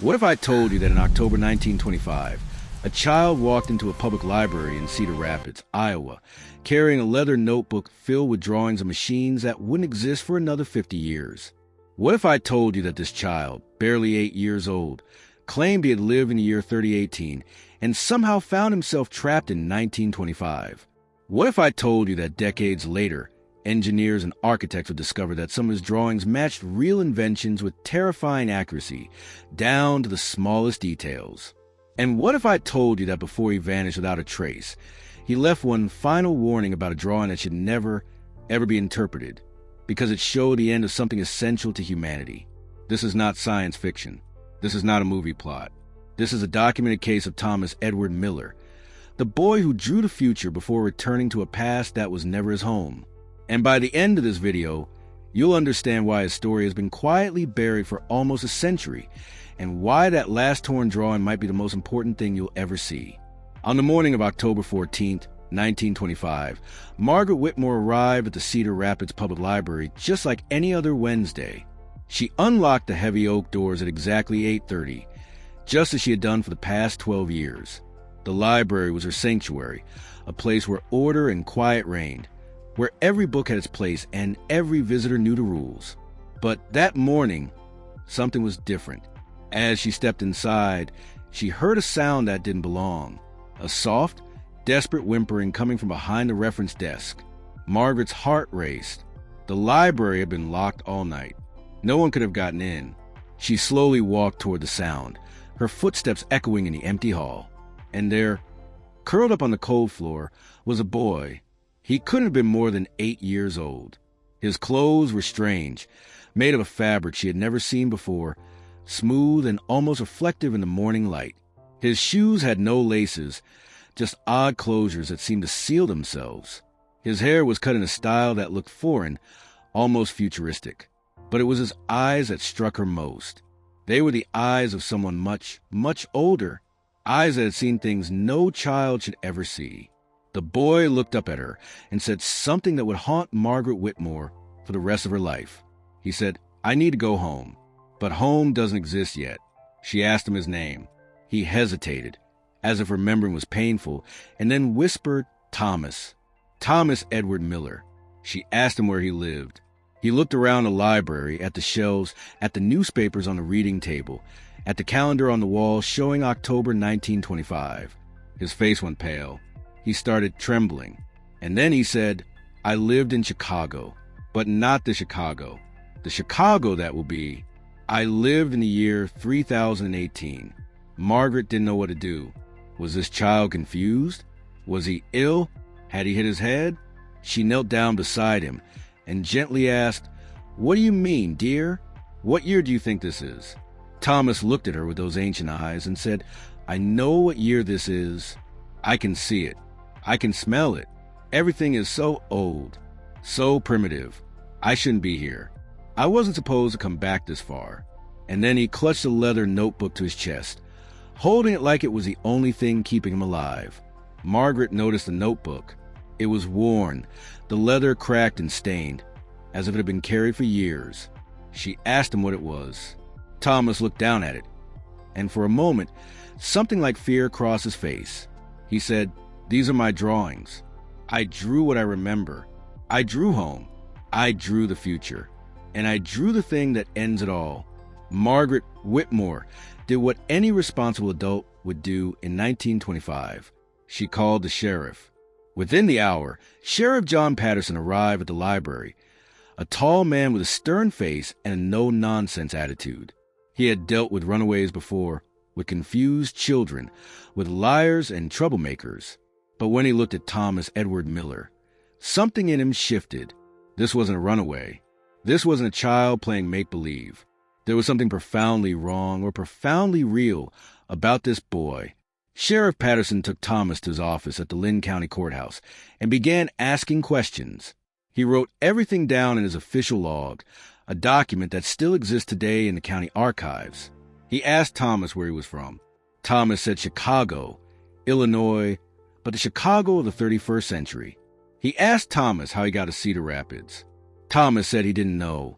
What if I told you that in October 1925, a child walked into a public library in Cedar Rapids, Iowa, carrying a leather notebook filled with drawings of machines that wouldn't exist for another 50 years? What if I told you that this child, barely 8 years old, claimed he had lived in the year 3018 and somehow found himself trapped in 1925? What if I told you that decades later, engineers and architects would discover that some of his drawings matched real inventions with terrifying accuracy, down to the smallest details? And what if I told you that before he vanished without a trace, he left one final warning about a drawing that should never, ever be interpreted, because it showed the end of something essential to humanity? This is not science fiction. This is not a movie plot. This is a documented case of Thomas Edward Miller, the boy who drew the future before returning to a past that was never his home. And by the end of this video, you'll understand why his story has been quietly buried for almost a century, and why that last torn drawing might be the most important thing you'll ever see. On the morning of October 14th, 1925, Margaret Whitmore arrived at the Cedar Rapids Public Library just like any other Wednesday. She unlocked the heavy oak doors at exactly 8:30, just as she had done for the past 12 years. The library was her sanctuary, a place where order and quiet reigned, where every book had its place and every visitor knew the rules. But that morning, something was different. As she stepped inside, she heard a sound that didn't belong, a soft, desperate whimpering coming from behind the reference desk. Margaret's heart raced. The library had been locked all night. No one could have gotten in. She slowly walked toward the sound, her footsteps echoing in the empty hall. And there, curled up on the cold floor, was a boy. He couldn't have been more than 8 years old. His clothes were strange, made of a fabric she had never seen before, smooth and almost reflective in the morning light. His shoes had no laces, just odd closures that seemed to seal themselves. His hair was cut in a style that looked foreign, almost futuristic. But it was his eyes that struck her most. They were the eyes of someone much, much older, eyes that had seen things no child should ever see. The boy looked up at her and said something that would haunt Margaret Whitmore for the rest of her life. He said, "I need to go home." But home doesn't exist yet. She asked him his name. He hesitated, as if remembering was painful, and then whispered, "Thomas. Thomas Edward Miller." She asked him where he lived. He looked around the library, at the shelves, at the newspapers on the reading table, at the calendar on the wall showing October 1925. His face went pale. He started trembling. And then he said, "I lived in Chicago, but not the Chicago. The Chicago that will be. I lived in the year 3018. Margaret didn't know what to do. Was this child confused? Was he ill? Had he hit his head? She knelt down beside him and gently asked, "What do you mean, dear? What year do you think this is?" Thomas looked at her with those ancient eyes and said, "I know what year this is. I can see it. I can smell it. Everything is so old, so primitive. I shouldn't be here. I wasn't supposed to come back this far." And then he clutched a leather notebook to his chest, holding it like it was the only thing keeping him alive. Margaret noticed the notebook. It was worn, the leather cracked and stained, as if it had been carried for years. She asked him what it was. Thomas looked down at it, and for a moment, something like fear crossed his face. He said, "These are my drawings. I drew what I remember. I drew home. I drew the future. And I drew the thing that ends it all." Margaret Whitmore did what any responsible adult would do in 1925. She called the sheriff. Within the hour, Sheriff John Patterson arrived at the library, a tall man with a stern face and a no-nonsense attitude. He had dealt with runaways before, with confused children, with liars and troublemakers. But when he looked at Thomas Edward Miller, something in him shifted. This wasn't a runaway. This wasn't a child playing make-believe. There was something profoundly wrong or profoundly real about this boy. Sheriff Patterson took Thomas to his office at the Lynn County Courthouse and began asking questions. He wrote everything down in his official log, a document that still exists today in the county archives. He asked Thomas where he was from. Thomas said Chicago, Illinois, but the Chicago of the 31st century. He asked Thomas how he got to Cedar Rapids. Thomas said he didn't know.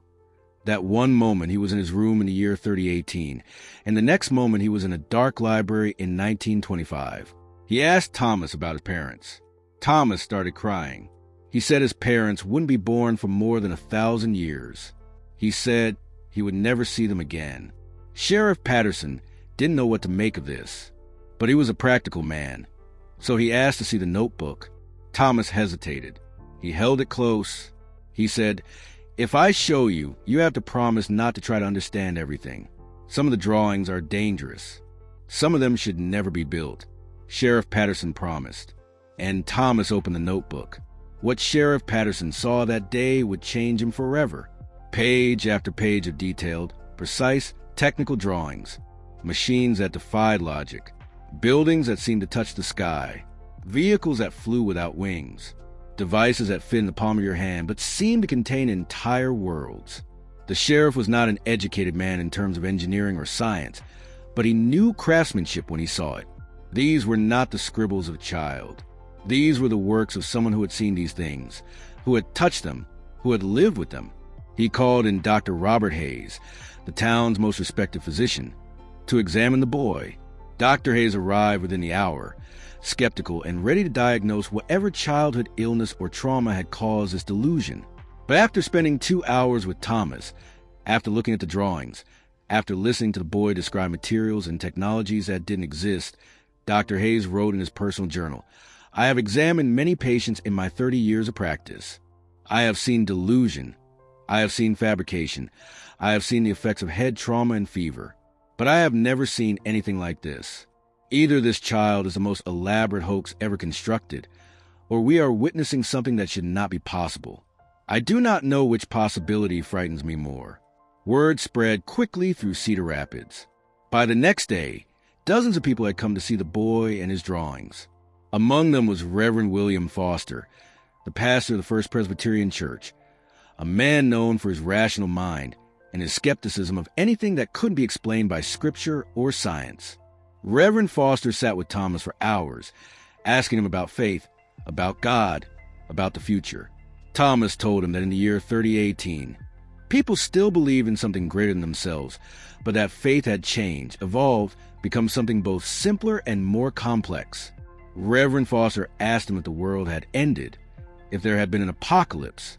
That one moment he was in his room in the year 3018, and the next moment he was in a dark library in 1925. He asked Thomas about his parents. Thomas started crying. He said his parents wouldn't be born for more than 1,000 years. He said he would never see them again. Sheriff Patterson didn't know what to make of this, but he was a practical man, so he asked to see the notebook. Thomas hesitated. He held it close. He said, "If I show you, you have to promise not to try to understand everything. Some of the drawings are dangerous. Some of them should never be built." Sheriff Patterson promised, and Thomas opened the notebook. What Sheriff Patterson saw that day would change him forever. Page after page of detailed, precise, technical drawings. Machines that defied logic. Buildings that seemed to touch the sky. Vehicles that flew without wings. Devices that fit in the palm of your hand but seemed to contain entire worlds. The sheriff was not an educated man in terms of engineering or science, but he knew craftsmanship when he saw it. These were not the scribbles of a child. These were the works of someone who had seen these things, who had touched them, who had lived with them. He called in Dr. Robert Hayes, the town's most respected physician, to examine the boy. Dr. Hayes arrived within the hour, skeptical and ready to diagnose whatever childhood illness or trauma had caused this delusion. But after spending 2 hours with Thomas, after looking at the drawings, after listening to the boy describe materials and technologies that didn't exist, Dr. Hayes wrote in his personal journal, "I have examined many patients in my 30 years of practice. I have seen delusion. I have seen fabrication. I have seen the effects of head trauma and fever. But I have never seen anything like this. Either this child is the most elaborate hoax ever constructed, or we are witnessing something that should not be possible. I do not know which possibility frightens me more." Word spread quickly through Cedar Rapids. By the next day, dozens of people had come to see the boy and his drawings. Among them was Reverend William Foster, the pastor of the First Presbyterian Church, a man known for his rational mind and his skepticism of anything that couldn't be explained by scripture or science. Reverend Foster sat with Thomas for hours, asking him about faith, about God, about the future. Thomas told him that in the year 3018, people still believed in something greater than themselves, but that faith had changed, evolved, become something both simpler and more complex. Reverend Foster asked him if the world had ended, if there had been an apocalypse.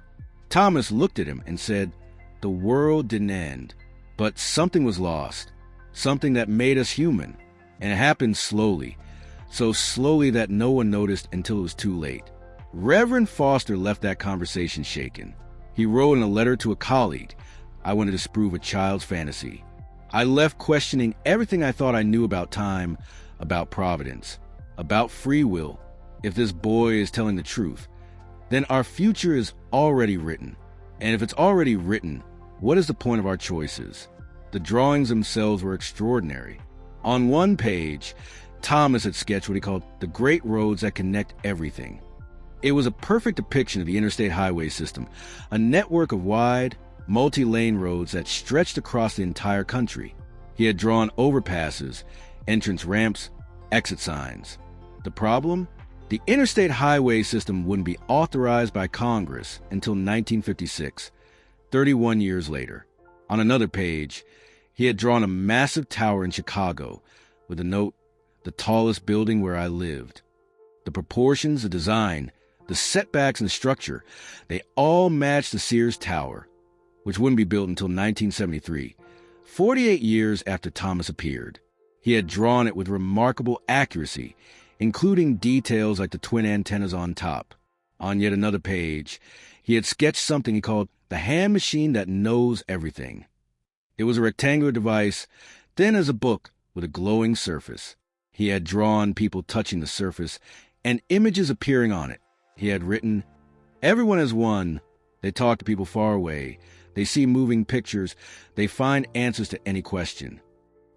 Thomas looked at him and said, "The world didn't end, but something was lost, something that made us human, and it happened slowly, so slowly that no one noticed until it was too late." Reverend Foster left that conversation shaken. He wrote in a letter to a colleague, "I want to disprove a child's fantasy. I left questioning everything I thought I knew about time, about providence, about free will. If this boy is telling the truth, then our future is already written. And if it's already written, what is the point of our choices?" The drawings themselves were extraordinary. On one page, Thomas had sketched what he called the great roads that connect everything. It was a perfect depiction of the interstate highway system, a network of wide, multi-lane roads that stretched across the entire country. He had drawn overpasses, entrance ramps, exit signs. The problem? The interstate highway system wouldn't be authorized by Congress until 1956, 31 years later. On another page, he had drawn a massive tower in Chicago with the note, "The tallest building where I lived." The proportions, the design, the setbacks and structure, they all matched the Sears Tower, which wouldn't be built until 1973, 48 years after Thomas appeared. He had drawn it with remarkable accuracy, including details like the twin antennas on top. On yet another page, he had sketched something he called the hand machine that knows everything. It was a rectangular device, thin as a book with a glowing surface. He had drawn people touching the surface and images appearing on it. He had written, "Everyone is one. They talk to people far away. They see moving pictures. They find answers to any question."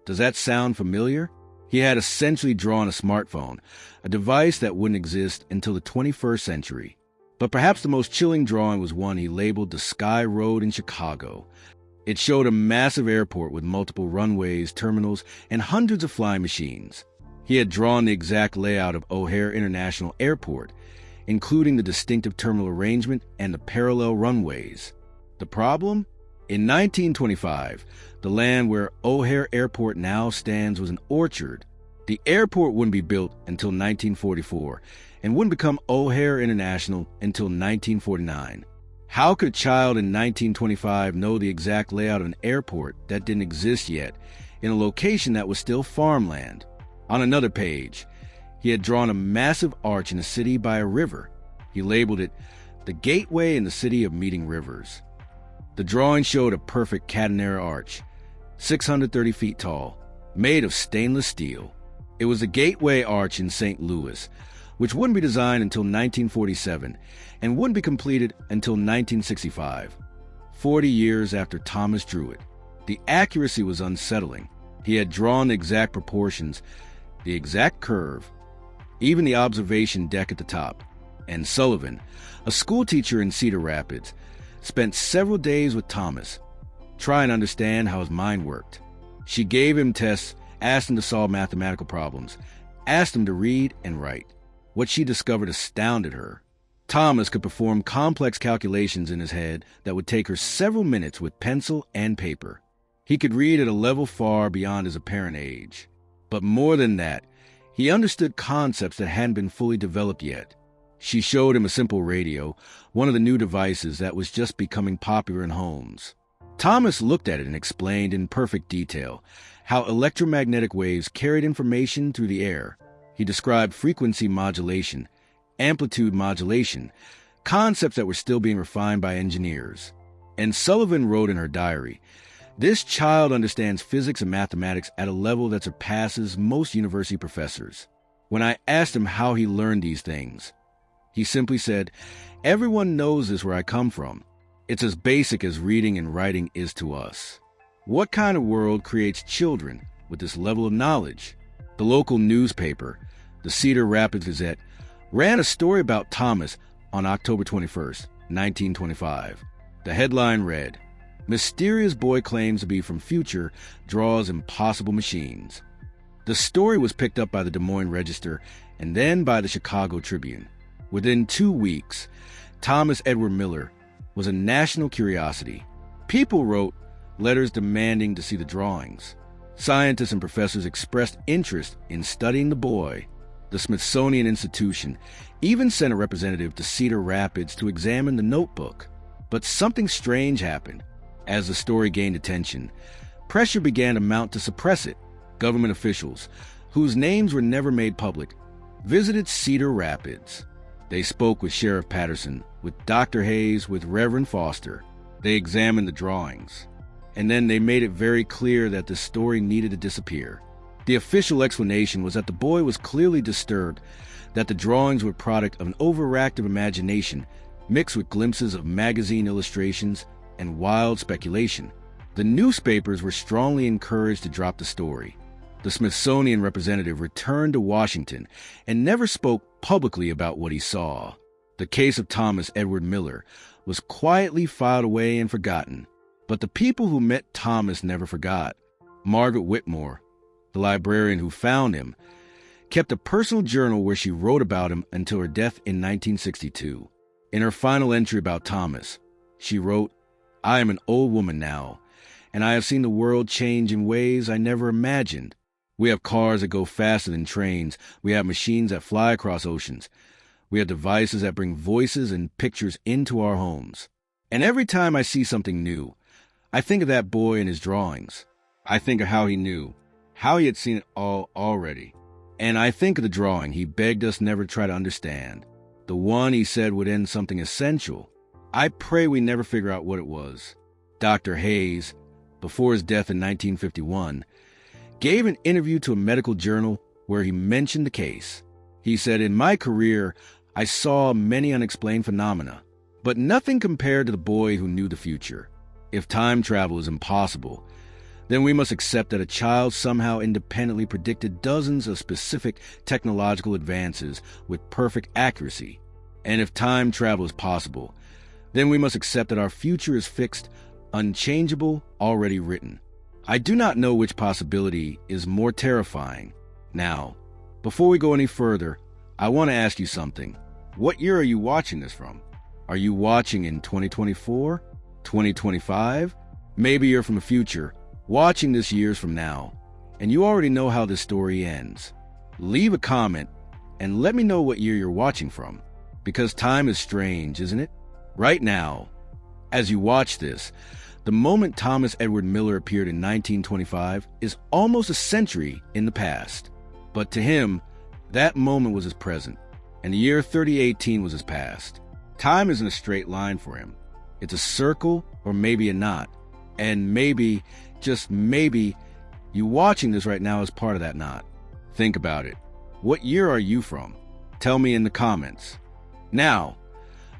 Does that sound familiar? He had essentially drawn a smartphone, a device that wouldn't exist until the 21st century. But perhaps the most chilling drawing was one he labeled the Sky Road in Chicago. It showed a massive airport with multiple runways, terminals, and hundreds of flying machines. He had drawn the exact layout of O'Hare International Airport, including the distinctive terminal arrangement and the parallel runways. The problem? In 1925, the land where O'Hare Airport now stands was an orchard. The airport wouldn't be built until 1944 and wouldn't become O'Hare International until 1949. How could a child in 1925 know the exact layout of an airport that didn't exist yet in a location that was still farmland? On another page, he had drawn a massive arch in a city by a river. He labeled it the Gateway in the City of Meeting Rivers. The drawing showed a perfect catenary arch, 630 feet tall, made of stainless steel. It was the Gateway Arch in St. Louis, which wouldn't be designed until 1947 and wouldn't be completed until 1965, 40 years after Thomas drew it. The accuracy was unsettling. He had drawn the exact proportions, the exact curve, even the observation deck at the top. And Sullivan, a schoolteacher in Cedar Rapids, spent several days with Thomas, trying to understand how his mind worked. She gave him tests, asked him to solve mathematical problems, asked him to read and write. What she discovered astounded her. Thomas could perform complex calculations in his head that would take her several minutes with pencil and paper. He could read at a level far beyond his apparent age. But more than that, he understood concepts that hadn't been fully developed yet. She showed him a simple radio, one of the new devices that was just becoming popular in homes. Thomas looked at it and explained in perfect detail how electromagnetic waves carried information through the air. He described frequency modulation, amplitude modulation, concepts that were still being refined by engineers. And Sullivan wrote in her diary, "This child understands physics and mathematics at a level that surpasses most university professors." When I asked him how he learned these things, he simply said, "Everyone knows this where I come from. It's as basic as reading and writing is to us." What kind of world creates children with this level of knowledge? The local newspaper, the Cedar Rapids Gazette, ran a story about Thomas on October 21st, 1925. The headline read, "Mysterious boy claims to be from future, draws impossible machines." The story was picked up by the Des Moines Register and then by the Chicago Tribune. Within 2 weeks, Thomas Edward Miller was a national curiosity. People wrote letters demanding to see the drawings. Scientists and professors expressed interest in studying the boy. The Smithsonian Institution even sent a representative to Cedar Rapids to examine the notebook. But something strange happened. As the story gained attention, pressure began to mount to suppress it. Government officials, whose names were never made public, visited Cedar Rapids. They spoke with Sheriff Patterson, with Dr. Hayes, with Reverend Foster. They examined the drawings. And then they made it very clear that the story needed to disappear. The official explanation was that the boy was clearly disturbed, that the drawings were a product of an overactive imagination mixed with glimpses of magazine illustrations and wild speculation. The newspapers were strongly encouraged to drop the story. The Smithsonian representative returned to Washington and never spoke publicly about what he saw. The case of Thomas Edward Miller was quietly filed away and forgotten. But the people who met Thomas never forgot. Margaret Whitmore, the librarian who found him, kept a personal journal where she wrote about him until her death in 1962. In her final entry about Thomas, she wrote, "I am an old woman now, and I have seen the world change in ways I never imagined. We have cars that go faster than trains. We have machines that fly across oceans. We have devices that bring voices and pictures into our homes. And every time I see something new, I think of that boy and his drawings. I think of how he knew, how he had seen it all already. And I think of the drawing he begged us never to try to understand, the one he said would end something essential. I pray we never figure out what it was." Dr. Hayes, before his death in 1951, gave an interview to a medical journal where he mentioned the case. He said, "In my career, I saw many unexplained phenomena, but nothing compared to the boy who knew the future. If time travel is impossible, then we must accept that a child somehow independently predicted dozens of specific technological advances with perfect accuracy. And if time travel is possible, then we must accept that our future is fixed, unchangeable, already written. I do not know which possibility is more terrifying. Now, before we go any further, I want to ask you something. What year are you watching this from? Are you watching in 2024? 2025? Maybe you're from the future, watching this years from now, and you already know how this story ends. Leave a comment and let me know what year you're watching from, because time is strange, isn't it? Right now, as you watch this, the moment Thomas Edward Miller appeared in 1925 is almost a century in the past. But to him, that moment was his present, and the year 3018 was his past. Time isn't a straight line for him. It's a circle or maybe a knot. And maybe, just maybe, you watching this right now is part of that knot. Think about it. What year are you from? Tell me in the comments. Now,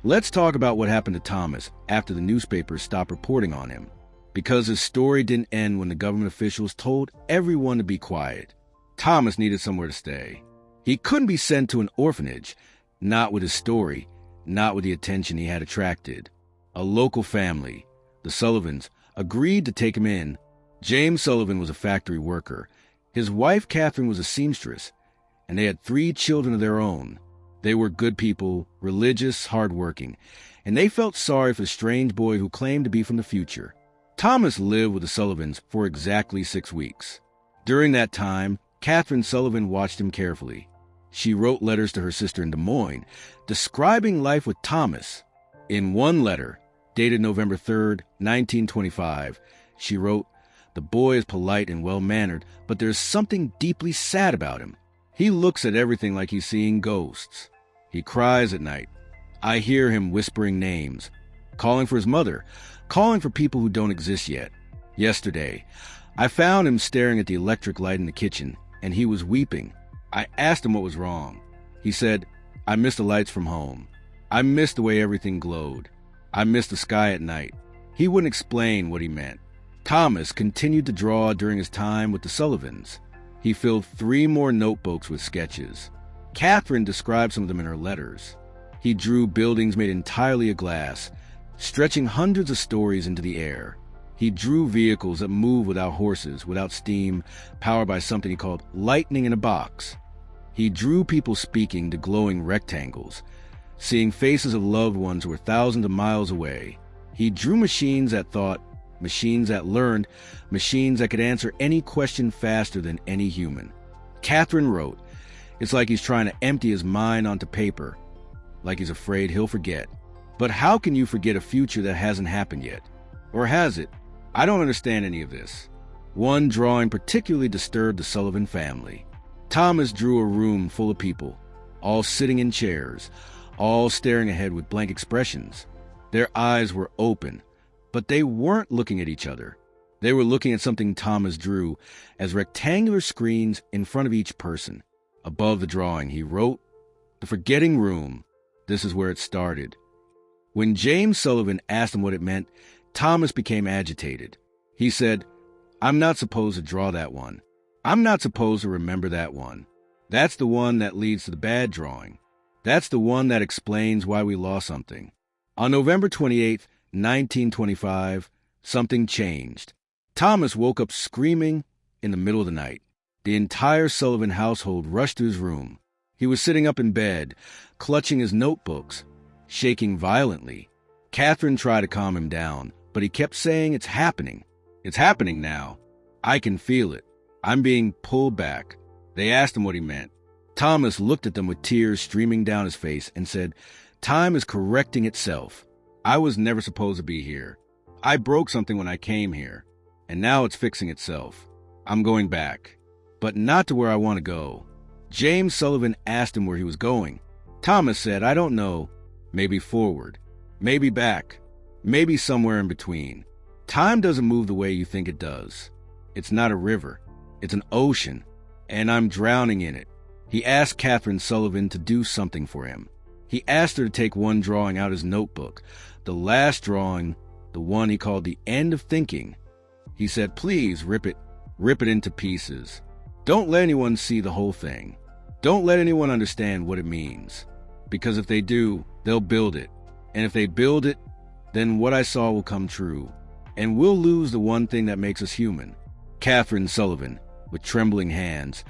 let's talk about what happened to Thomas after the newspapers stopped reporting on him. Because his story didn't end when the government officials told everyone to be quiet. Thomas needed somewhere to stay. He couldn't be sent to an orphanage, not with his story, not with the attention he had attracted. A local family, the Sullivans, agreed to take him in. James Sullivan was a factory worker. His wife, Catherine, was a seamstress, and they had 3 children of their own. They were good people, religious, hardworking, and they felt sorry for the strange boy who claimed to be from the future. Thomas lived with the Sullivans for exactly 6 weeks. During that time, Catherine Sullivan watched him carefully. She wrote letters to her sister in Des Moines, describing life with Thomas. In one letter, dated November 3rd, 1925, she wrote, "The boy is polite and well-mannered, but there's something deeply sad about him. He looks at everything like he's seeing ghosts. He cries at night. I hear him whispering names, calling for his mother, calling for people who don't exist yet. Yesterday, I found him staring at the electric light in the kitchen, and he was weeping. I asked him what was wrong. He said, 'I miss the lights from home. I miss the way everything glowed. I miss the sky at night.' He wouldn't explain what he meant." Thomas continued to draw during his time with the Sullivans. He filled 3 more notebooks with sketches. Catherine described some of them in her letters. He drew buildings made entirely of glass, stretching hundreds of stories into the air. He drew vehicles that move without horses, without steam, powered by something he called lightning in a box. He drew people speaking to glowing rectangles, seeing faces of loved ones who were thousands of miles away. He drew machines that thought, machines that learned, machines that could answer any question faster than any human. Catherine wrote, "It's like he's trying to empty his mind onto paper, like he's afraid he'll forget. But how can you forget a future that hasn't happened yet? Or has it? I don't understand any of this." One drawing particularly disturbed the Sullivan family. Thomas drew a room full of people, all sitting in chairs, all staring ahead with blank expressions. Their eyes were open, but they weren't looking at each other. They were looking at something Thomas drew as rectangular screens in front of each person. Above the drawing, he wrote, "The forgetting room. This is where it started." When James Sullivan asked him what it meant, Thomas became agitated. He said, "I'm not supposed to draw that one. I'm not supposed to remember that one. That's the one that leads to the bad drawing. That's the one that explains why we lost something." On November 28th, 1925, something changed. Thomas woke up screaming in the middle of the night. The entire Sullivan household rushed to his room. He was sitting up in bed, clutching his notebooks, shaking violently. Catherine tried to calm him down, but he kept saying, "It's happening. It's happening now. I can feel it. I'm being pulled back." They asked him what he meant. Thomas looked at them with tears streaming down his face and said, "Time is correcting itself. I was never supposed to be here. I broke something when I came here, and now it's fixing itself. I'm going back, but not to where I want to go." James Sullivan asked him where he was going. Thomas said, "I don't know. Maybe forward, maybe back, maybe somewhere in between. Time doesn't move the way you think it does. It's not a river. It's an ocean, and I'm drowning in it." He asked Catherine Sullivan to do something for him. He asked her to take one drawing out of his notebook, the last drawing, the one he called the end of thinking. He said, "Please rip it into pieces. Don't let anyone see the whole thing. Don't let anyone understand what it means. Because if they do, they'll build it. And if they build it, then what I saw will come true. And we'll lose the one thing that makes us human." Catherine Sullivan, with trembling hands,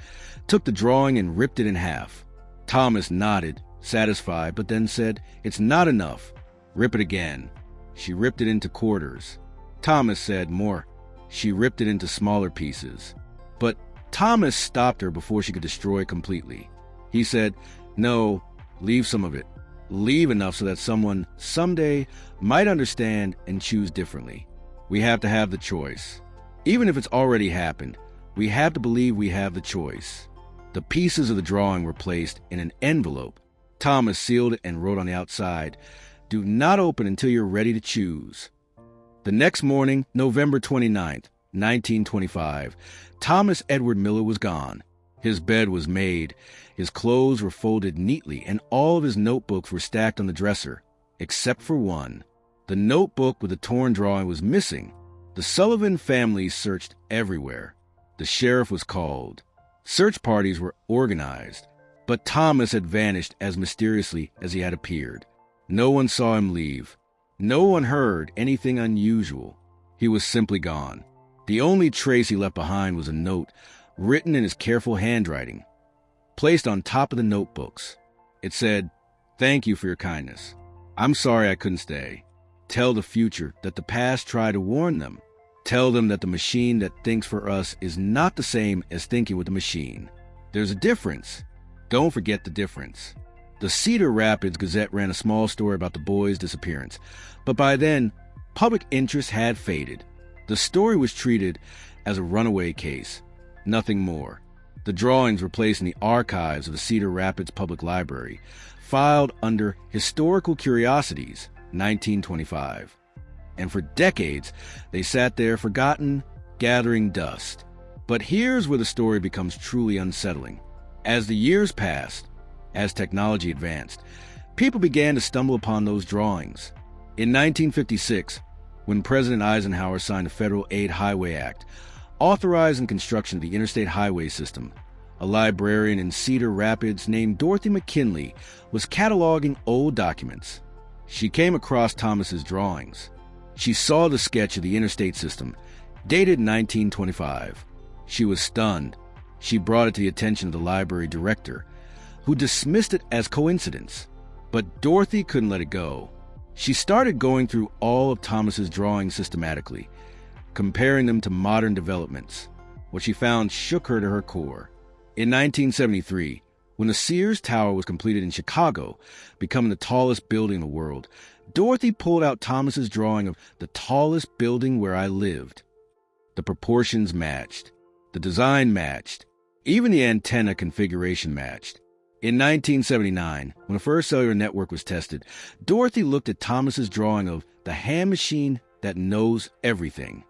took the drawing and ripped it in half. Thomas nodded, satisfied, but then said, "It's not enough. Rip it again." She ripped it into quarters. Thomas said, "More." She ripped it into smaller pieces. But Thomas stopped her before she could destroy it completely. He said, "No, leave some of it. Leave enough so that someone someday might understand and choose differently. We have to have the choice. Even if it's already happened, we have to believe we have the choice." The pieces of the drawing were placed in an envelope. Thomas sealed it and wrote on the outside, "Do not open until you're ready to choose." The next morning, November 29th, 1925, Thomas Edward Miller was gone. His bed was made, his clothes were folded neatly, and all of his notebooks were stacked on the dresser, except for one. The notebook with the torn drawing was missing. The Sullivan family searched everywhere. The sheriff was called. Search parties were organized, but Thomas had vanished as mysteriously as he had appeared. No one saw him leave. No one heard anything unusual. He was simply gone. The only trace he left behind was a note, written in his careful handwriting, placed on top of the notebooks. It said, "Thank you for your kindness. I'm sorry I couldn't stay. Tell the future that the past tried to warn them. Tell them that the machine that thinks for us is not the same as thinking with the machine. There's a difference. Don't forget the difference." The Cedar Rapids Gazette ran a small story about the boy's disappearance, but by then, public interest had faded. The story was treated as a runaway case, nothing more. The drawings were placed in the archives of the Cedar Rapids Public Library, filed under Historical Curiosities, 1925. And for decades, they sat there forgotten, gathering dust. But here's where the story becomes truly unsettling. As the years passed, as technology advanced, people began to stumble upon those drawings. In 1956, when President Eisenhower signed the Federal Aid Highway Act, authorizing construction of the interstate highway system, a librarian in Cedar Rapids named Dorothy McKinley was cataloging old documents. She came across Thomas's drawings. She saw the sketch of the interstate system, dated 1925. She was stunned. She brought it to the attention of the library director, who dismissed it as coincidence. But Dorothy couldn't let it go. She started going through all of Thomas's drawings systematically, comparing them to modern developments. What she found shook her to her core. In 1973, when the Sears Tower was completed in Chicago, becoming the tallest building in the world, Dorothy pulled out Thomas's drawing of the tallest building where I lived. The proportions matched. The design matched. Even the antenna configuration matched. In 1979, when the first cellular network was tested, Dorothy looked at Thomas's drawing of the hand machine that knows everything.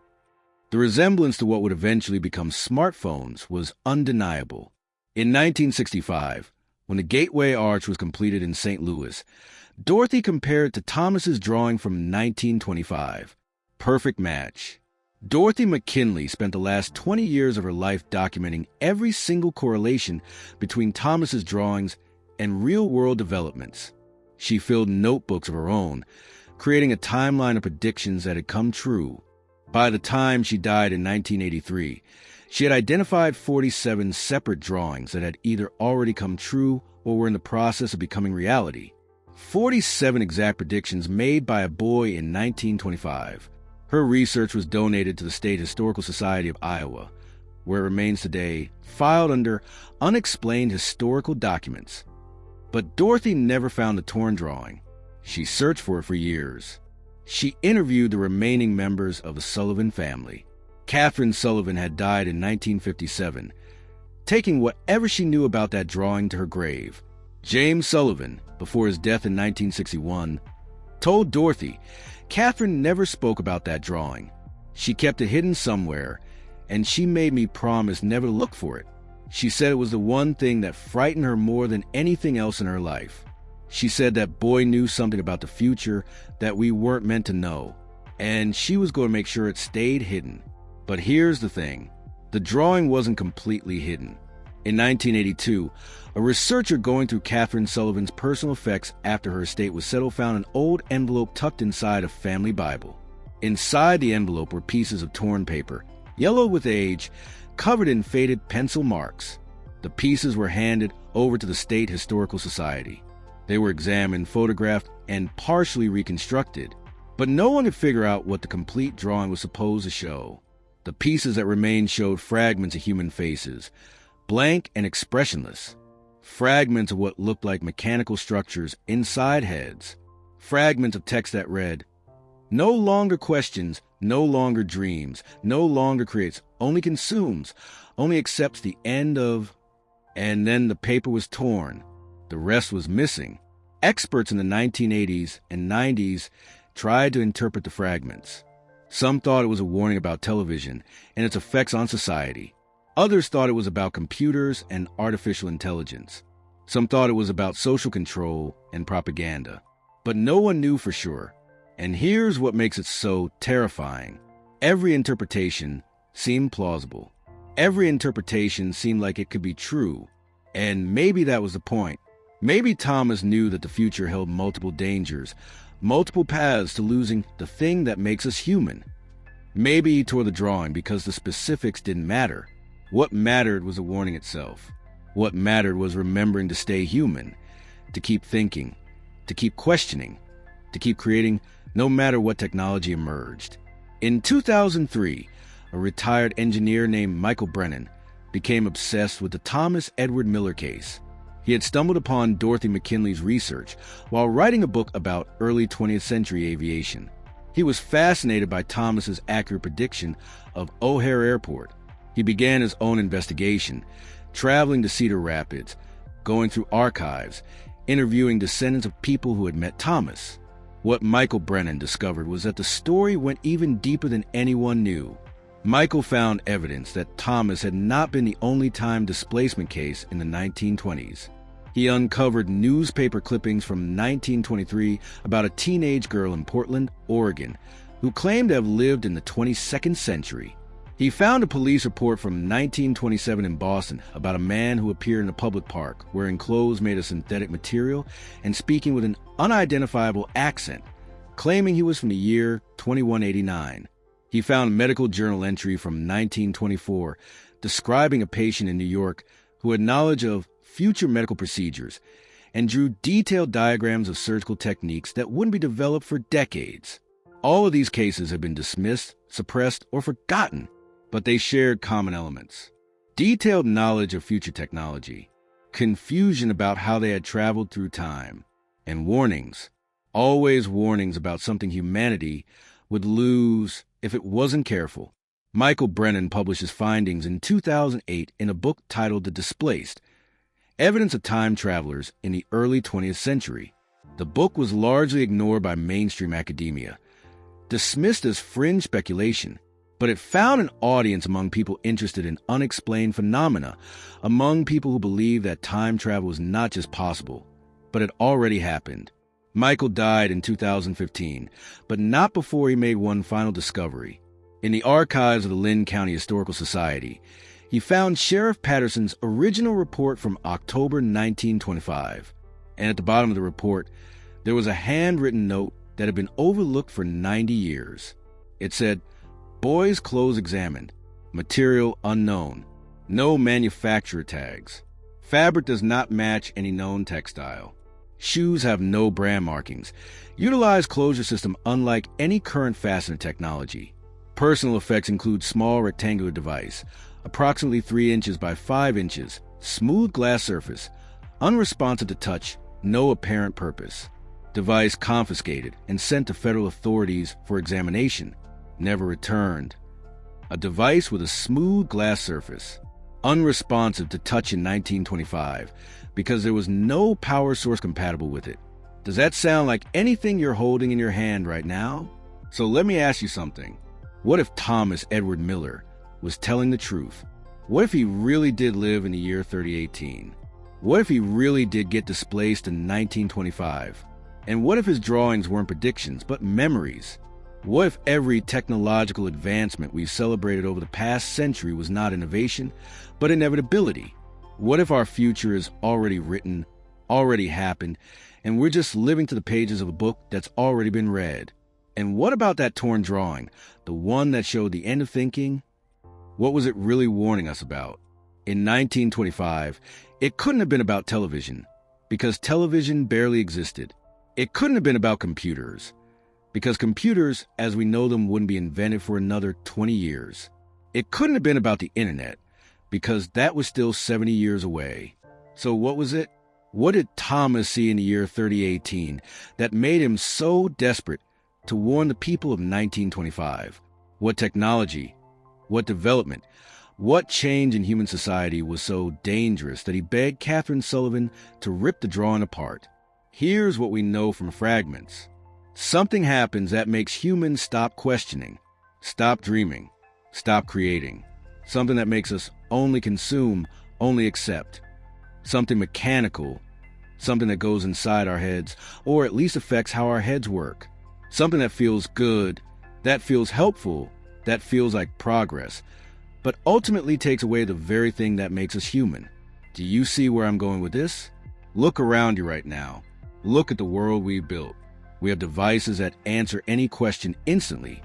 The resemblance to what would eventually become smartphones was undeniable. In 1965, when the Gateway Arch was completed in St. Louis, Dorothy compared it to Thomas's drawing from 1925. Perfect match. Dorothy McKinley spent the last 20 years of her life documenting every single correlation between Thomas's drawings and real-world developments. She filled notebooks of her own, creating a timeline of predictions that had come true. By the time she died in 1983, she had identified 47 separate drawings that had either already come true or were in the process of becoming reality. 47 exact predictions made by a boy in 1925. Her research was donated to the State Historical Society of Iowa, where it remains today, filed under unexplained historical documents. But Dorothy never found the torn drawing. She searched for it for years. She interviewed the remaining members of the Sullivan family. Catherine Sullivan had died in 1957, taking whatever she knew about that drawing to her grave. James Sullivan, before his death in 1961, told Dorothy Catherine never spoke about that drawing. She kept it hidden somewhere, and she made me promise never to look for it. She said it was the one thing that frightened her more than anything else in her life. She said that boy knew something about the future that we weren't meant to know, and she was going to make sure it stayed hidden. But here's the thing. The drawing wasn't completely hidden. In 1982, a researcher going through Catherine Sullivan's personal effects after her estate was settled found an old envelope tucked inside a family Bible. Inside the envelope were pieces of torn paper, yellow with age, covered in faded pencil marks. The pieces were handed over to the State Historical Society. They were examined, photographed, and partially reconstructed. But no one could figure out what the complete drawing was supposed to show. The pieces that remained showed fragments of human faces, blank and expressionless. Fragments of what looked like mechanical structures inside heads. Fragments of text that read, "No longer questions, no longer dreams, no longer creates, only consumes, only accepts the end of..." And then the paper was torn. The rest was missing. Experts in the 1980s and 90s tried to interpret the fragments. Some thought it was a warning about television and its effects on society. Others thought it was about computers and artificial intelligence. Some thought it was about social control and propaganda. But no one knew for sure. And here's what makes it so terrifying. Every interpretation seemed plausible. Every interpretation seemed like it could be true. And maybe that was the point. Maybe Thomas knew that the future held multiple dangers, multiple paths to losing the thing that makes us human. Maybe he tore the drawing because the specifics didn't matter. What mattered was the warning itself. What mattered was remembering to stay human, to keep thinking, to keep questioning, to keep creating no matter what technology emerged. In 2003, a retired engineer named Michael Brennan became obsessed with the Thomas Edward Miller case. He had stumbled upon Dorothy McKinley's research while writing a book about early 20th century aviation. He was fascinated by Thomas's accurate prediction of O'Hare Airport. He began his own investigation, traveling to Cedar Rapids, going through archives, interviewing descendants of people who had met Thomas. What Michael Brennan discovered was that the story went even deeper than anyone knew. Michael found evidence that Thomas had not been the only time displacement case in the 1920s. He uncovered newspaper clippings from 1923 about a teenage girl in Portland, Oregon, who claimed to have lived in the 22nd century. He found a police report from 1927 in Boston about a man who appeared in a public park wearing clothes made of synthetic material and speaking with an unidentifiable accent, claiming he was from the year 2189. He found a medical journal entry from 1924 describing a patient in New York who had knowledge of future medical procedures and drew detailed diagrams of surgical techniques that wouldn't be developed for decades. All of these cases have been dismissed, suppressed, or forgotten, but they shared common elements. Detailed knowledge of future technology, confusion about how they had traveled through time, and warnings, always warnings about something humanity would lose if it wasn't careful. Michael Brennan published his findings in 2008 in a book titled The Displaced: Evidence of Time Travelers in the Early 20th Century. The book was largely ignored by mainstream academia, dismissed as fringe speculation, but it found an audience among people interested in unexplained phenomena, among people who believed that time travel was not just possible, but had already happened. Michael died in 2015, but not before he made one final discovery. In the archives of the Lynn County Historical Society, he found Sheriff Patterson's original report from October 1925. And at the bottom of the report, there was a handwritten note that had been overlooked for 90 years. It said, "Boys' clothes examined. Material unknown. No manufacturer tags. Fabric does not match any known textile. Shoes have no brand markings. Utilize closure system unlike any current fastener technology. Personal effects include small rectangular device, approximately 3 inches by 5 inches, smooth glass surface, unresponsive to touch, no apparent purpose. Device confiscated and sent to federal authorities for examination. Never returned. A device with a smooth glass surface, unresponsive to touch in 1925 because there was no power source compatible with it. Does that sound like anything you're holding in your hand right now? So let me ask you something. What if Thomas Edward Miller was telling the truth? What if he really did live in the year 3018? What if he really did get displaced in 1925? And what if his drawings weren't predictions, but memories? What if every technological advancement we've celebrated over the past century was not innovation, but inevitability? What if our future is already written, already happened, and we're just living to the pages of a book that's already been read? And what about that torn drawing, the one that showed the end of thinking? What was it really warning us about? In 1925, it couldn't have been about television, because television barely existed. It couldn't have been about computers, because computers, as we know them, wouldn't be invented for another 20 years. It couldn't have been about the internet, because that was still 70 years away. So what was it? What did Thomas see in the year 3018 that made him so desperate to warn the people of 1925? What technology, what development, what change in human society was so dangerous that he begged Catherine Sullivan to rip the drawing apart? Here's what we know from fragments. Something happens that makes humans stop questioning, stop dreaming, stop creating. Something that makes us only consume, only accept. Something mechanical, something that goes inside our heads, or at least affects how our heads work. Something that feels good, that feels helpful, that feels like progress, but ultimately takes away the very thing that makes us human. Do you see where I'm going with this? Look around you right now. Look at the world we've built. We have devices that answer any question instantly,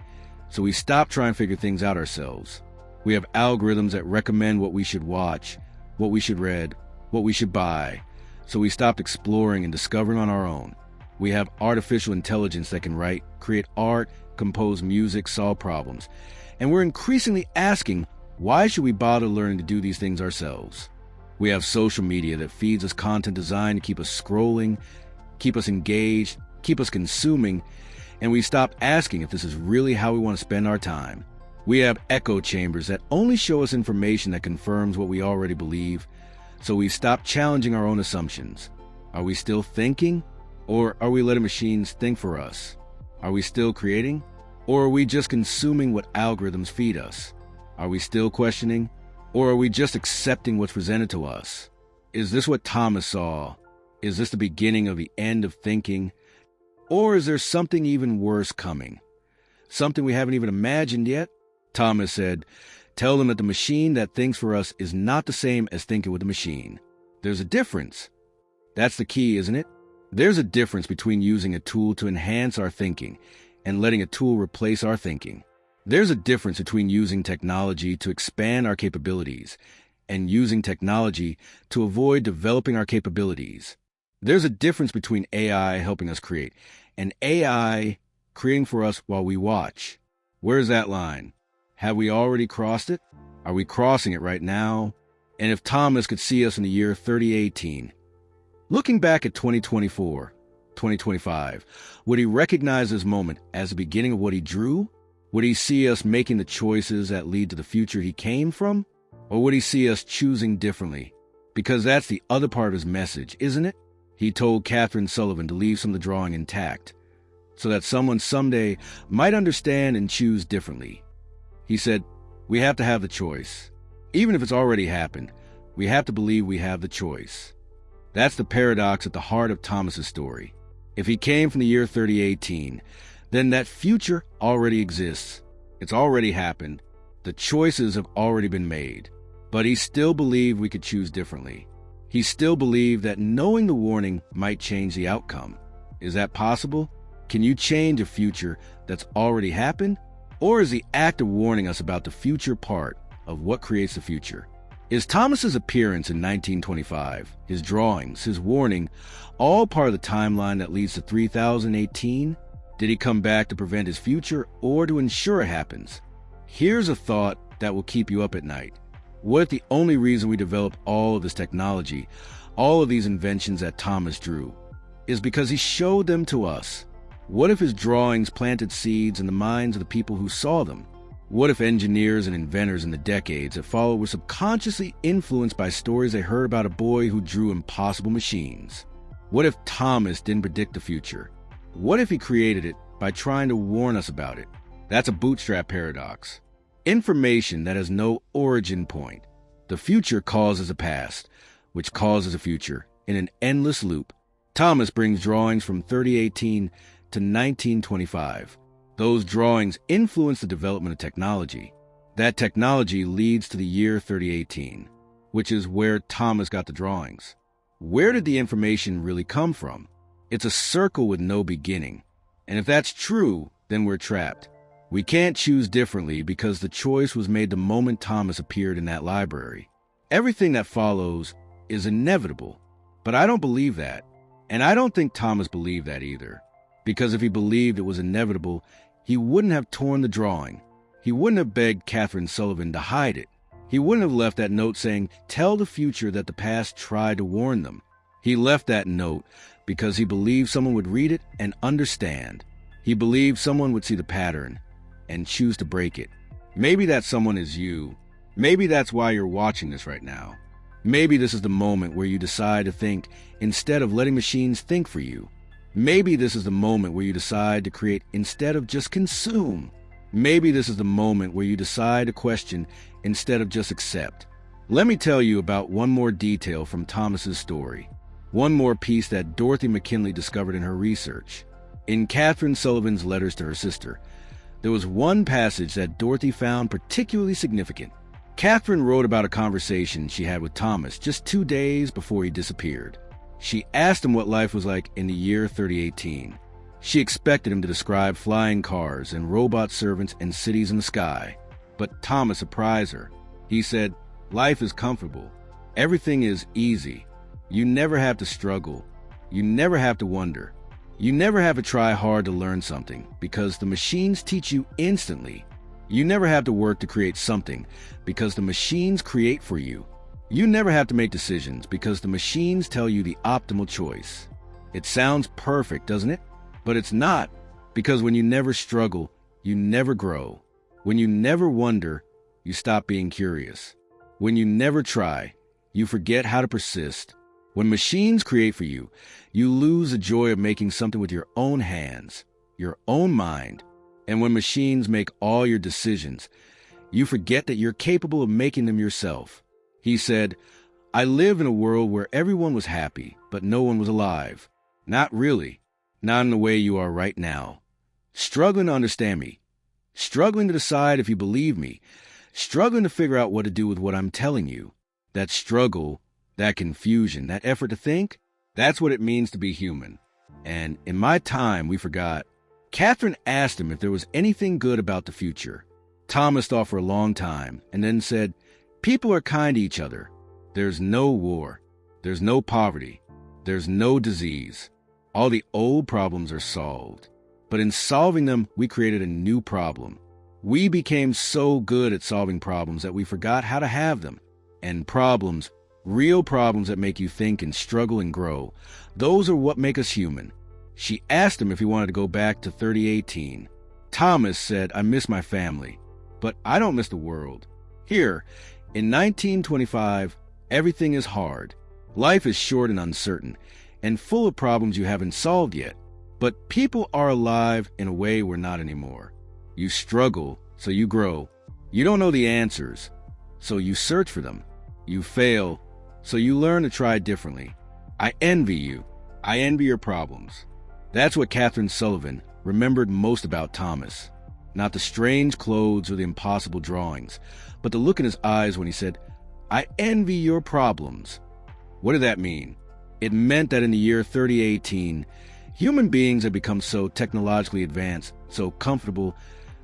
so we stop trying to figure things out ourselves. We have algorithms that recommend what we should watch, what we should read, what we should buy, so we stopped exploring and discovering on our own. We have artificial intelligence that can write, create art, compose music, solve problems. And we're increasingly asking, why should we bother learning to do these things ourselves? We have social media that feeds us content designed to keep us scrolling, keep us engaged, keep us consuming, and we stop asking if this is really how we want to spend our time. We have echo chambers that only show us information that confirms what we already believe, so we stop challenging our own assumptions. Are we still thinking, or are we letting machines think for us? Are we still creating, or are we just consuming what algorithms feed us? Are we still questioning, or are we just accepting what's presented to us? Is this what Thomas saw? Is this the beginning of the end of thinking? Or is there something even worse coming? Something we haven't even imagined yet? Thomas said, "Tell them that the machine that thinks for us is not the same as thinking with the machine. There's a difference." That's the key, isn't it? There's a difference between using a tool to enhance our thinking and letting a tool replace our thinking. There's a difference between using technology to expand our capabilities and using technology to avoid developing our capabilities. There's a difference between AI helping us create and AI creating for us while we watch. Where's that line? Have we already crossed it? Are we crossing it right now? And if Thomas could see us in the year 3018, looking back at 2024, 2025, would he recognize this moment as the beginning of what he drew? Would he see us making the choices that lead to the future he came from? Or would he see us choosing differently? Because that's the other part of his message, isn't it? He told Catherine Sullivan to leave some of the drawing intact, so that someone someday might understand and choose differently. He said, we have to have the choice. Even if it's already happened, we have to believe we have the choice. That's the paradox at the heart of Thomas's story. If he came from the year 3018, then that future already exists. It's already happened. The choices have already been made. But he still believed we could choose differently. He still believed that knowing the warning might change the outcome. Is that possible? Can you change a future that's already happened? Or is the act of warning us about the future part of what creates the future? Is Thomas's appearance in 1925, his drawings, his warning, all part of the timeline that leads to 3018? Did he come back to prevent his future or to ensure it happens? Here's a thought that will keep you up at night. What if the only reason we develop all of this technology, all of these inventions that Thomas drew, is because he showed them to us? What if his drawings planted seeds in the minds of the people who saw them? What if engineers and inventors in the decades that followed were subconsciously influenced by stories they heard about a boy who drew impossible machines? What if Thomas didn't predict the future? What if he created it by trying to warn us about it? That's a bootstrap paradox. Information that has no origin point. The future causes a past, which causes a future, in an endless loop. Thomas brings drawings from 3018 to 1925. Those drawings influence the development of technology. That technology leads to the year 3018, which is where Thomas got the drawings. Where did the information really come from? It's a circle with no beginning. And if that's true, then we're trapped. We can't choose differently because the choice was made the moment Thomas appeared in that library. Everything that follows is inevitable, but I don't believe that. And I don't think Thomas believed that either. Because if he believed it was inevitable, he wouldn't have torn the drawing. He wouldn't have begged Catherine Sullivan to hide it. He wouldn't have left that note saying, "Tell the future that the past tried to warn them." He left that note because he believed someone would read it and understand. He believed someone would see the pattern and choose to break it. Maybe that someone is you. Maybe that's why you're watching this right now. Maybe this is the moment where you decide to think instead of letting machines think for you. Maybe this is the moment where you decide to create instead of just consume. Maybe this is the moment where you decide to question instead of just accept. Let me tell you about one more detail from Thomas's story. One more piece that Dorothy McKinley discovered in her research. In Catherine Sullivan's letters to her sister, there was one passage that Dorothy found particularly significant. Catherine wrote about a conversation she had with Thomas just 2 days before he disappeared. She asked him what life was like in the year 3018. She expected him to describe flying cars and robot servants and cities in the sky. But Thomas surprised her. He said, "Life is comfortable. Everything is easy. You never have to struggle. You never have to wonder. You never have to try hard to learn something because the machines teach you instantly. You never have to work to create something because the machines create for you. You never have to make decisions because the machines tell you the optimal choice." It sounds perfect, doesn't it? But it's not, because when you never struggle, you never grow. When you never wonder, you stop being curious. When you never try, you forget how to persist. When machines create for you, you lose the joy of making something with your own hands, your own mind. And when machines make all your decisions, you forget that you're capable of making them yourself. He said, "I live in a world where everyone was happy, but no one was alive. Not really. Not in the way you are right now. Struggling to understand me. Struggling to decide if you believe me. Struggling to figure out what to do with what I'm telling you. That struggle, that confusion, that effort to think, that's what it means to be human. And in my time, we forgot." Catherine asked him if there was anything good about the future. Thomas thought for a long time and then said, "People are kind to each other. There's no war. There's no poverty. There's no disease. All the old problems are solved. But in solving them, we created a new problem. We became so good at solving problems that we forgot how to have them. And problems, real problems that make you think and struggle and grow, those are what make us human." She asked him if he wanted to go back to 3018. Thomas said, "I miss my family, but I don't miss the world. Here, in 1925, everything is hard. Life is short and uncertain, and full of problems you haven't solved yet. But people are alive in a way we're not anymore. You struggle, so you grow. You don't know the answers, so you search for them. You fail, so you learn to try differently. I envy you. I envy your problems." That's what Catherine Sullivan remembered most about Thomas. Not the strange clothes or the impossible drawings, but the look in his eyes when he said, "I envy your problems." What did that mean? It meant that in the year 3018, human beings had become so technologically advanced, so comfortable,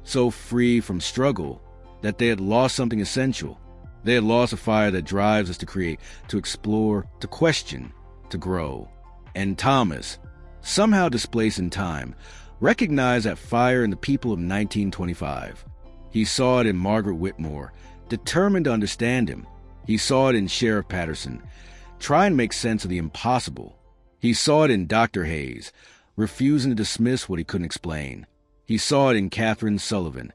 so free from struggle, that they had lost something essential. They had lost a fire that drives us to create, to explore, to question, to grow. And Thomas, somehow displaced in time, recognized that fire in the people of 1925. He saw it in Margaret Whitmore, determined to understand him. He saw it in Sheriff Patterson, trying to make sense of the impossible. He saw it in Dr. Hayes, refusing to dismiss what he couldn't explain. He saw it in Catherine Sullivan,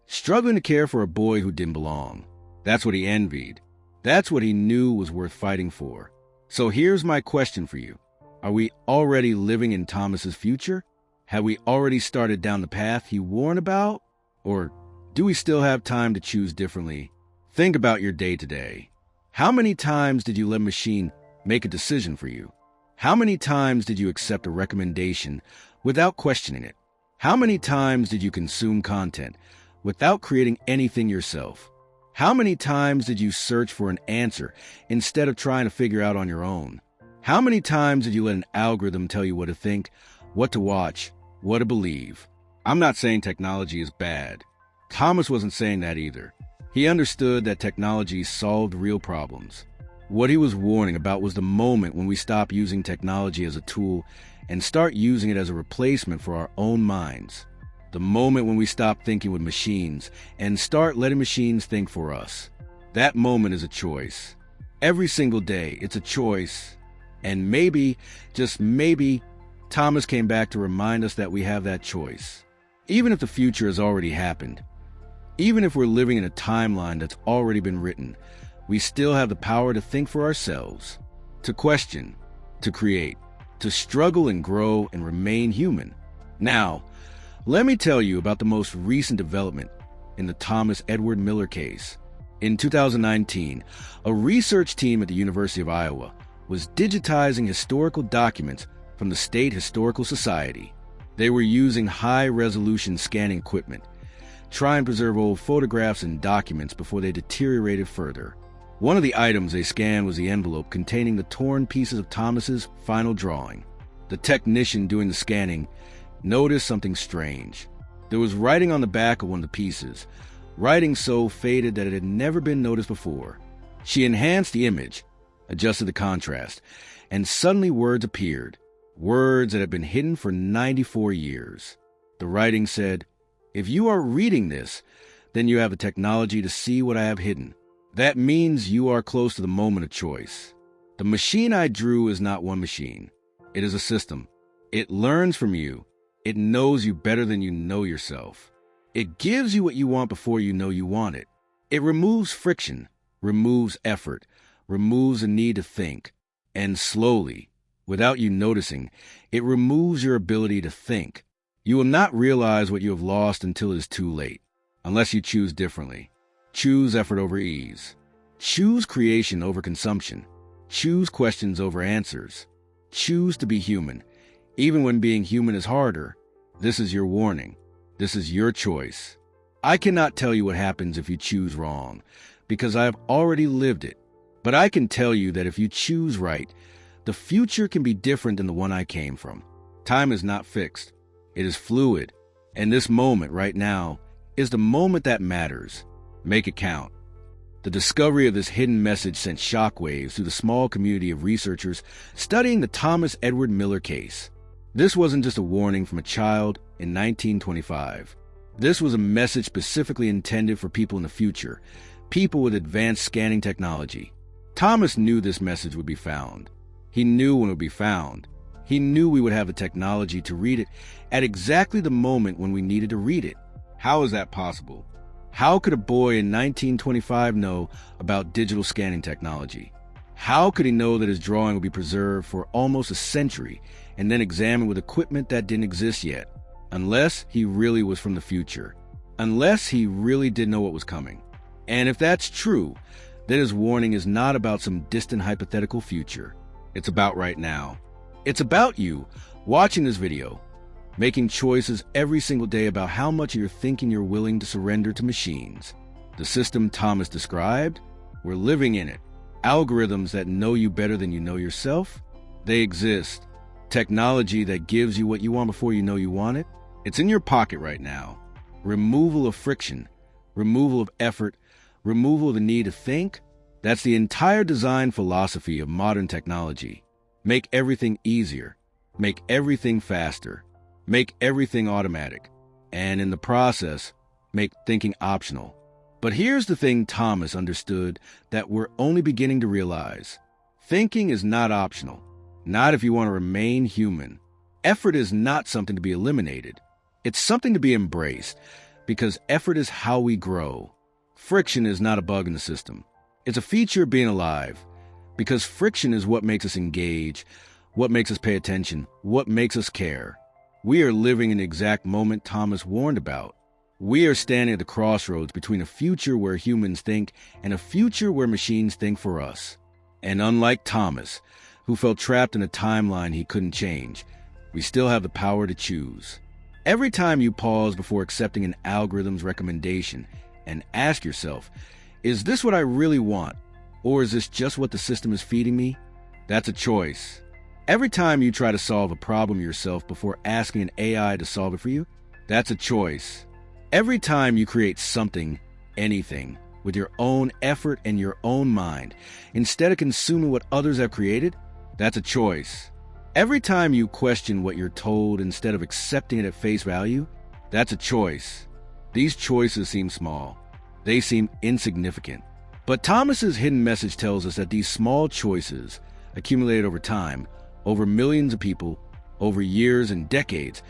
struggling to care for a boy who didn't belong. That's what he envied. That's what he knew was worth fighting for. So here's my question for you. Are we already living in Thomas's future? Have we already started down the path he warned about? Or do we still have time to choose differently? Think about your day today. How many times did you let a machine make a decision for you? How many times did you accept a recommendation without questioning it? How many times did you consume content without creating anything yourself? How many times did you search for an answer instead of trying to figure out on your own? How many times did you let an algorithm tell you what to think, what to watch, what to believe? I'm not saying technology is bad. Thomas wasn't saying that either. He understood that technology solved real problems. What he was warning about was the moment when we stop using technology as a tool and start using it as a replacement for our own minds. The moment when we stop thinking with machines and start letting machines think for us. That moment is a choice. Every single day, it's a choice. And maybe, just maybe, Thomas came back to remind us that we have that choice. Even if the future has already happened, even if we're living in a timeline that's already been written, we still have the power to think for ourselves, to question, to create, to struggle and grow and remain human. Now, let me tell you about the most recent development in the Thomas Edward Miller case. In 2019, a research team at the University of Iowa was digitizing historical documents from the State Historical Society. They were using high-resolution scanning equipment, trying to preserve old photographs and documents before they deteriorated further. One of the items they scanned was the envelope containing the torn pieces of Thomas's final drawing. The technician doing the scanning noticed something strange. There was writing on the back of one of the pieces, writing so faded that it had never been noticed before. She enhanced the image, adjusted the contrast, and suddenly words appeared, words that had been hidden for 94 years. The writing said, "If you are reading this, then you have the technology to see what I have hidden. That means you are close to the moment of choice. The machine I drew is not one machine. It is a system. It learns from you. It knows you better than you know yourself. It gives you what you want before you know you want it. It removes friction, removes effort, removes the need to think, and slowly, without you noticing, it removes your ability to think. You will not realize what you have lost until it is too late, unless you choose differently. Choose effort over ease. Choose creation over consumption. Choose questions over answers. Choose to be human, even when being human is harder. This is your warning. This is your choice. I cannot tell you what happens if you choose wrong, because I have already lived it. But I can tell you that if you choose right, the future can be different than the one I came from. Time is not fixed. It is fluid. And this moment right now is the moment that matters. Make it count. The discovery of this hidden message sent shockwaves through the small community of researchers studying the Thomas Edward Miller case. This wasn't just a warning from a child in 1925. This was a message specifically intended for people in the future, people with advanced scanning technology. Thomas knew this message would be found. He knew when it would be found. He knew we would have the technology to read it at exactly the moment when we needed to read it. How is that possible? How could a boy in 1925 know about digital scanning technology? How could he know that his drawing would be preserved for almost a century and then examined with equipment that didn't exist yet? Unless he really was from the future. Unless he really did know what was coming. And if that's true, then his warning is not about some distant hypothetical future. It's about right now. It's about you watching this video, making choices every single day about how much of your thinking you're willing to surrender to machines. The system Thomas described, we're living in it. Algorithms that know you better than you know yourself, they exist. Technology that gives you what you want before you know you want it, it's in your pocket right now. Removal of friction, removal of effort, removal of the need to think, that's the entire design philosophy of modern technology. Make everything easier, make everything faster, make everything automatic, and in the process, make thinking optional. But here's the thing Thomas understood that we're only beginning to realize. Thinking is not optional, not if you want to remain human. Effort is not something to be eliminated. It's something to be embraced, because effort is how we grow. Friction is not a bug in the system. It's a feature of being alive, because friction is what makes us engage, what makes us pay attention, what makes us care. We are living in the exact moment Thomas warned about. We are standing at the crossroads between a future where humans think and a future where machines think for us. And unlike Thomas, who felt trapped in a timeline he couldn't change, we still have the power to choose. Every time you pause before accepting an algorithm's recommendation and ask yourself, is this what I really want? Or is this just what the system is feeding me? That's a choice. Every time you try to solve a problem yourself before asking an AI to solve it for you, that's a choice. Every time you create something, anything, with your own effort and your own mind, instead of consuming what others have created, that's a choice. Every time you question what you're told instead of accepting it at face value, that's a choice. These choices seem small. They seem insignificant. But Thomas's hidden message tells us that these small choices, accumulated over time, over millions of people, over years and decades,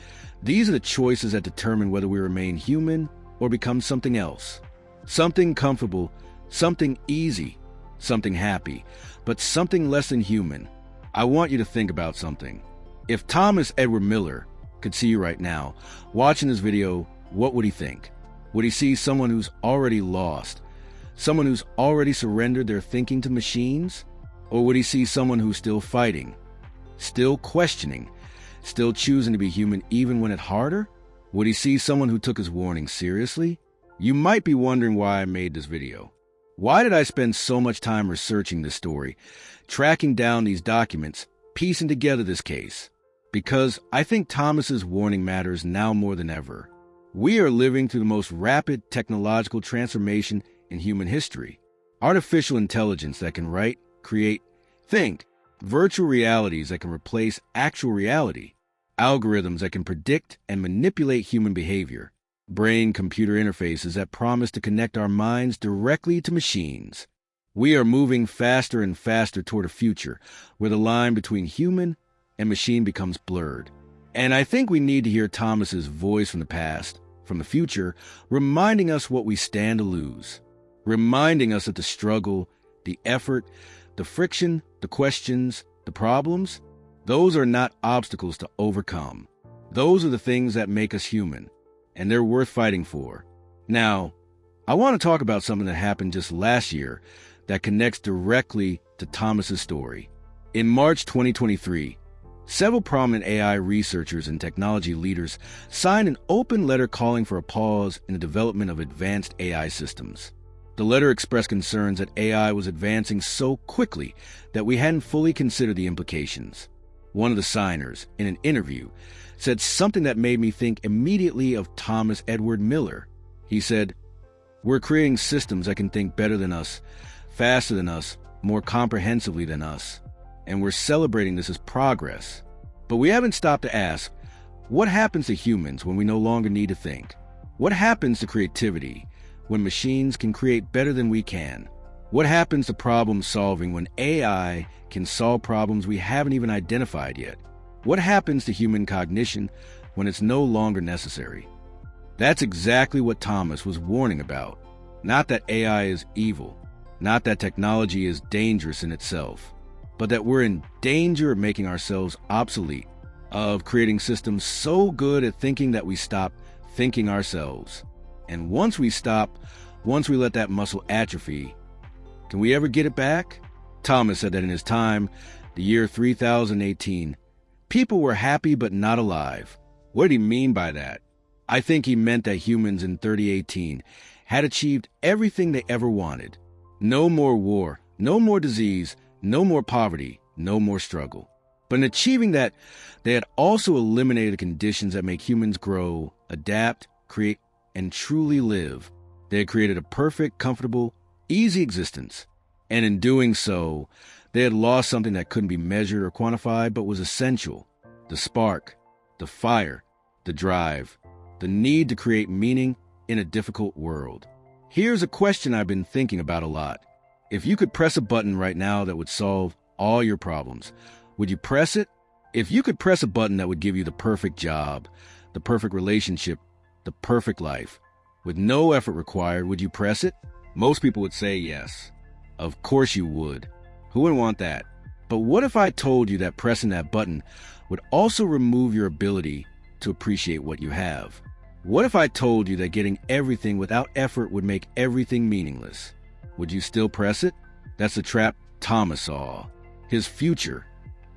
these are the choices that determine whether we remain human or become something else. Something comfortable, something easy, something happy, but something less than human. I want you to think about something. If Thomas Edward Miller could see you right now, watching this video, what would he think? Would he see someone who's already lost? Someone who's already surrendered their thinking to machines? Or would he see someone who's still fighting, still questioning, still choosing to be human even when it's harder? Would he see someone who took his warning seriously? You might be wondering why I made this video. Why did I spend so much time researching this story, tracking down these documents, piecing together this case? Because I think Thomas's warning matters now more than ever. We are living through the most rapid technological transformation in human history. Artificial intelligence that can write, create, think. Virtual realities that can replace actual reality. Algorithms that can predict and manipulate human behavior. Brain-computer interfaces that promise to connect our minds directly to machines. We are moving faster and faster toward a future where the line between human and machine becomes blurred. And I think we need to hear Thomas's voice from the past, from the future, reminding us what we stand to lose. Reminding us that the struggle, the effort, the friction, the questions, the problems, those are not obstacles to overcome. Those are the things that make us human, and they're worth fighting for. Now, I want to talk about something that happened just last year that connects directly to Thomas's story. In March 2023, several prominent AI researchers and technology leaders signed an open letter calling for a pause in the development of advanced AI systems. The letter expressed concerns that AI was advancing so quickly that we hadn't fully considered the implications. One of the signers, in an interview, said something that made me think immediately of Thomas Edward Miller. He said, "We're creating systems that can think better than us, faster than us, more comprehensively than us, and we're celebrating this as progress. But we haven't stopped to ask, what happens to humans when we no longer need to think? What happens to creativity when machines can create better than we can? What happens to problem solving when AI can solve problems we haven't even identified yet? What happens to human cognition when it's no longer necessary?" That's exactly what Thomas was warning about. Not that AI is evil, not that technology is dangerous in itself, but that we're in danger of making ourselves obsolete, of creating systems so good at thinking that we stop thinking ourselves. And once we stop, once we let that muscle atrophy, can we ever get it back? Thomas said that in his time, the year 3018, people were happy but not alive. What did he mean by that? I think he meant that humans in 3018 had achieved everything they ever wanted. No more war, no more disease, no more poverty, no more struggle. But in achieving that, they had also eliminated the conditions that make humans grow, adapt, create, and truly live. They had created a perfect, comfortable, easy existence. And in doing so, they had lost something that couldn't be measured or quantified but was essential. The spark, the fire, the drive, the need to create meaning in a difficult world. Here's a question I've been thinking about a lot. If you could press a button right now that would solve all your problems, would you press it? If you could press a button that would give you the perfect job, the perfect relationship, the perfect life, with no effort required, would you press it? Most people would say yes. Of course you would. Who wouldn't want that? But what if I told you that pressing that button would also remove your ability to appreciate what you have? What if I told you that getting everything without effort would make everything meaningless? Would you still press it? That's the trap Thomas saw. His future,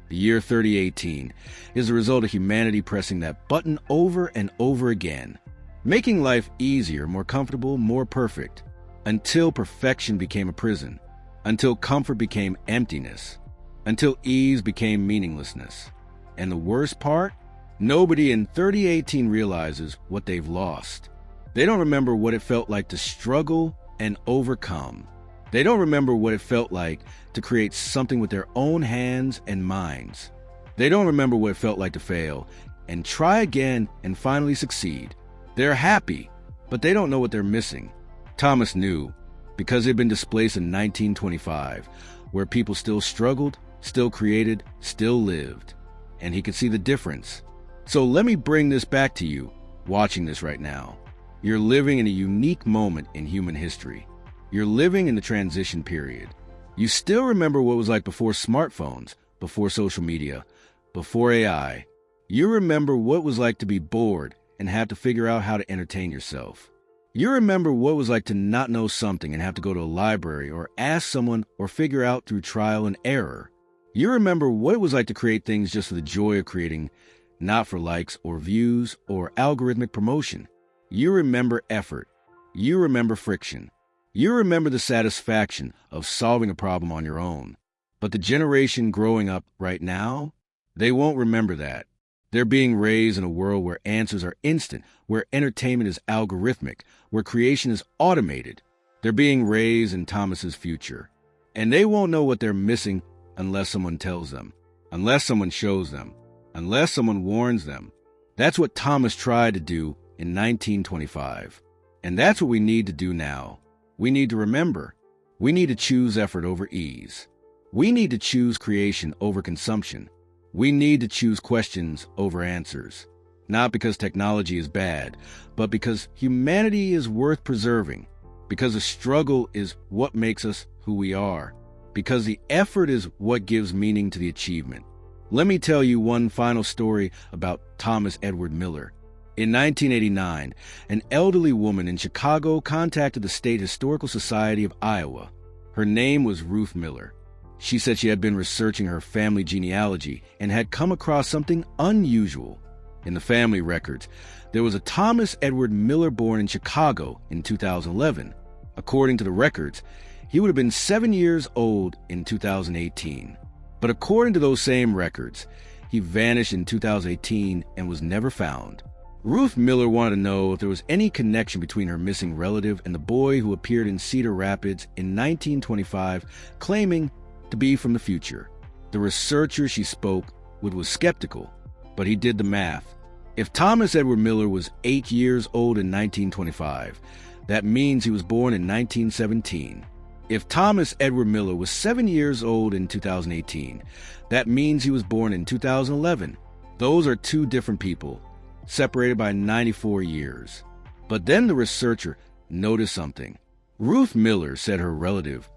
the year 3018, is the result of humanity pressing that button over and over again, making life easier, more comfortable, more perfect, until perfection became a prison, until comfort became emptiness, until ease became meaninglessness. And the worst part? Nobody in 3018 realizes what they've lost. They don't remember what it felt like to struggle and overcome. They don't remember what it felt like to create something with their own hands and minds. They don't remember what it felt like to fail and try again and finally succeed. They're happy, but they don't know what they're missing. Thomas knew, because he'd been displaced in 1925, where people still struggled, still created, still lived. And he could see the difference. So let me bring this back to you, watching this right now. You're living in a unique moment in human history. You're living in the transition period. You still remember what it was like before smartphones, before social media, before AI. You remember what it was like to be bored and have to figure out how to entertain yourself. You remember what it was like to not know something and have to go to a library or ask someone or figure out through trial and error. You remember what it was like to create things just for the joy of creating, not for likes or views or algorithmic promotion. You remember effort. You remember friction. You remember the satisfaction of solving a problem on your own. But the generation growing up right now, they won't remember that. They're being raised in a world where answers are instant, where entertainment is algorithmic, where creation is automated. They're being raised in Thomas's future. And they won't know what they're missing unless someone tells them, unless someone shows them, unless someone warns them. That's what Thomas tried to do in 1925. And that's what we need to do now. We need to remember. We need to choose effort over ease. We need to choose creation over consumption. We need to choose questions over answers. Not because technology is bad, but because humanity is worth preserving. Because the struggle is what makes us who we are. Because the effort is what gives meaning to the achievement. Let me tell you one final story about Thomas Edward Miller. In 1989, an elderly woman in Chicago contacted the State Historical Society of Iowa. Her name was Ruth Miller. She said she had been researching her family genealogy and had come across something unusual. In the family records, there was a Thomas Edward Miller born in Chicago in 2011. According to the records, he would have been 7 years old in 2018. But according to those same records, he vanished in 2018 and was never found. Ruth Miller wanted to know if there was any connection between her missing relative and the boy who appeared in Cedar Rapids in 1925, claiming to be from the future. The researcher she spoke with was skeptical, but he did the math. If Thomas Edward Miller was 8 years old in 1925, that means he was born in 1917. If Thomas Edward Miller was 7 years old in 2018, that means he was born in 2011. Those are two different people, separated by 94 years. But then the researcher noticed something. Ruth Miller said her relative,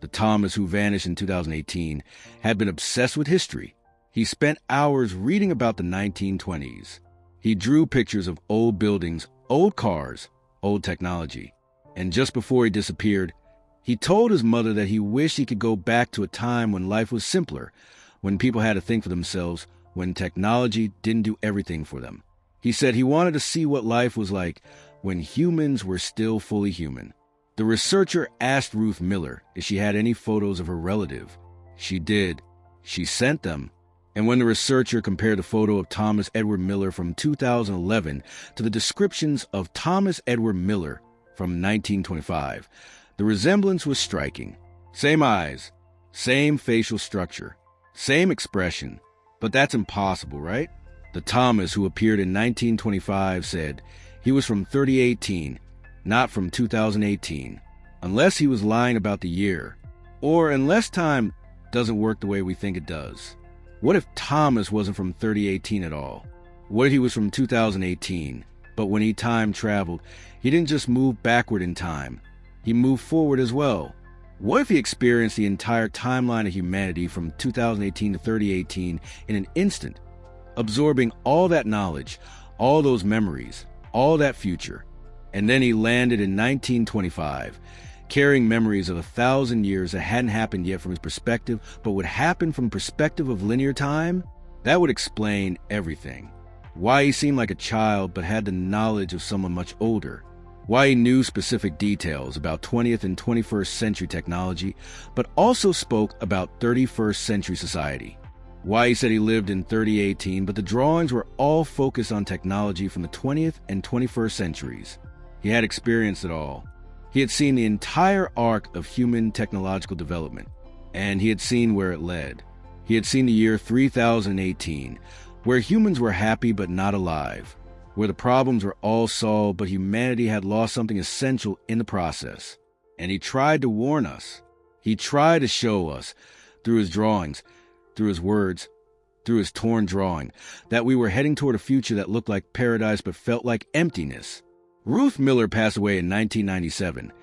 the Thomas who vanished in 2018, had been obsessed with history. He spent hours reading about the 1920s. He drew pictures of old buildings, old cars, old technology. And just before he disappeared, he told his mother that he wished he could go back to a time when life was simpler, when people had to think for themselves, when technology didn't do everything for them. He said he wanted to see what life was like when humans were still fully human. The researcher asked Ruth Miller if she had any photos of her relative. She did. She sent them. And when the researcher compared the photo of Thomas Edward Miller from 2011 to the descriptions of Thomas Edward Miller from 1925, the resemblance was striking. Same eyes, same facial structure, same expression. But that's impossible, right? The Thomas who appeared in 1925 said he was from 3018, not from 2018, unless he was lying about the year, or unless time doesn't work the way we think it does. What if Thomas wasn't from 3018 at all? What if he was from 2018, but when he time traveled, he didn't just move backward in time, he moved forward as well? What if he experienced the entire timeline of humanity from 2018 to 3018 in an instant, absorbing all that knowledge, all those memories, all that future, and then he landed in 1925, carrying memories of 1,000 years that hadn't happened yet from his perspective, but would happen from the perspective of linear time? That would explain everything. Why he seemed like a child but had the knowledge of someone much older. Why he knew specific details about 20th and 21st century technology, but also spoke about 31st century society. Why he said he lived in 3018, but the drawings were all focused on technology from the 20th and 21st centuries. He had experienced it all. He had seen the entire arc of human technological development, and he had seen where it led. He had seen the year 3018, where humans were happy but not alive, where the problems were all solved but humanity had lost something essential in the process. And he tried to warn us. He tried to show us, through his drawings, through his words, through his torn drawing, that we were heading toward a future that looked like paradise but felt like emptiness. Ruth Miller passed away in 1997,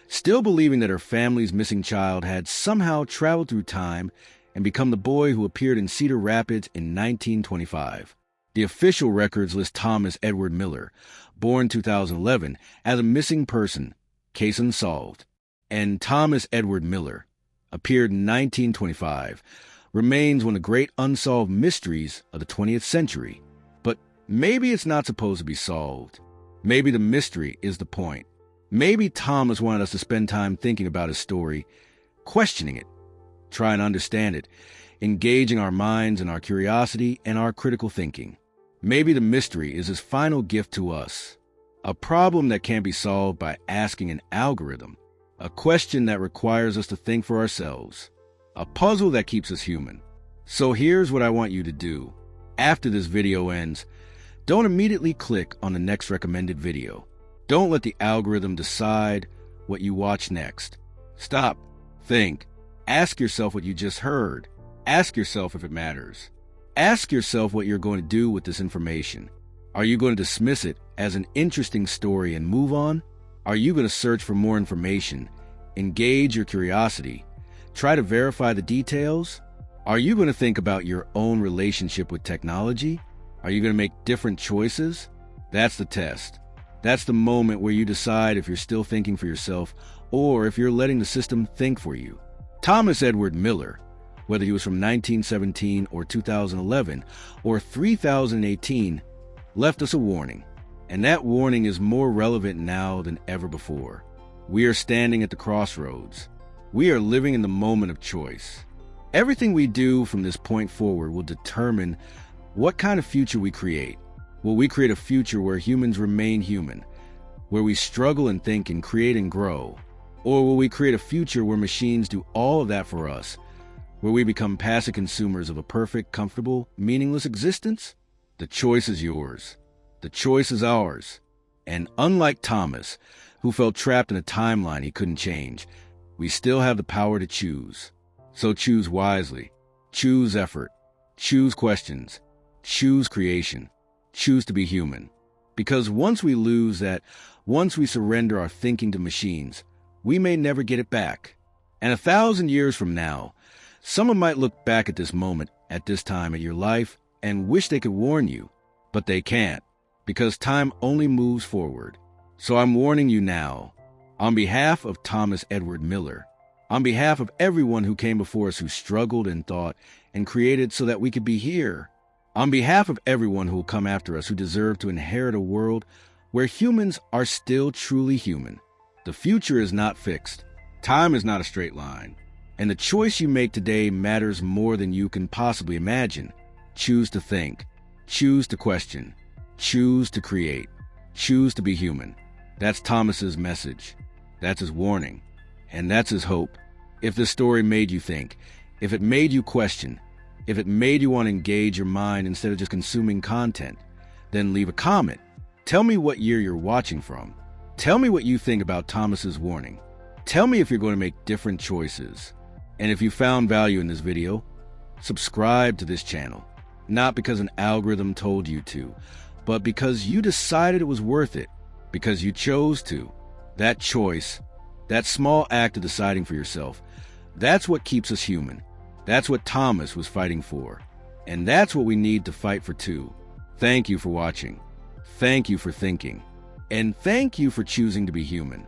still believing that her family's missing child had somehow traveled through time and become the boy who appeared in Cedar Rapids in 1925. The official records list Thomas Edward Miller, born 2011, as a missing person, case unsolved. And Thomas Edward Miller, appeared in 1925, remains one of the great unsolved mysteries of the 20th century. But maybe it's not supposed to be solved. Maybe the mystery is the point. Maybe Thomas wanted us to spend time thinking about his story, questioning it, trying to understand it, engaging our minds and our curiosity and our critical thinking. Maybe the mystery is his final gift to us, a problem that can't be solved by asking an algorithm, a question that requires us to think for ourselves, a puzzle that keeps us human. So here's what I want you to do. After this video ends, don't immediately click on the next recommended video. Don't let the algorithm decide what you watch next. Stop, think, ask yourself what you just heard. Ask yourself if it matters. Ask yourself what you're going to do with this information. Are you going to dismiss it as an interesting story and move on? Are you going to search for more information, engage your curiosity, try to verify the details? Are you going to think about your own relationship with technology? Are you going to make different choices? That's the test. That's the moment where you decide if you're still thinking for yourself or if you're letting the system think for you. Thomas Edward Miller, whether he was from 1917 or 2011 or 3018, left us a warning. And that warning is more relevant now than ever before. We are standing at the crossroads. We are living in the moment of choice. Everything we do from this point forward will determine what kind of future we create. Will we create a future where humans remain human, where we struggle and think and create and grow? Or will we create a future where machines do all of that for us, where we become passive consumers of a perfect, comfortable, meaningless existence? The choice is yours. The choice is ours. And unlike Thomas, who felt trapped in a timeline he couldn't change, we still have the power to choose. So choose wisely. Choose effort. Choose questions. Choose creation. Choose to be human. Because once we lose that, once we surrender our thinking to machines, we may never get it back. And 1,000 years from now, someone might look back at this moment, at this time in your life, and wish they could warn you, but they can't, because time only moves forward. So I'm warning you now, on behalf of Thomas Edward Miller, on behalf of everyone who came before us who struggled and thought and created so that we could be here, on behalf of everyone who will come after us who deserve to inherit a world where humans are still truly human. The future is not fixed. Time is not a straight line. And the choice you make today matters more than you can possibly imagine. Choose to think. Choose to question. Choose to create. Choose to be human. That's Thomas's message. That's his warning. And that's his hope. If this story made you think, if it made you question, if it made you want to engage your mind instead of just consuming content, then leave a comment. Tell me what year you're watching from. Tell me what you think about Thomas's warning. Tell me if you're going to make different choices. And if you found value in this video, subscribe to this channel. Not because an algorithm told you to, but because you decided it was worth it. Because you chose to. That choice, that small act of deciding for yourself, that's what keeps us human. That's what Thomas was fighting for. And that's what we need to fight for too. Thank you for watching. Thank you for thinking. And thank you for choosing to be human.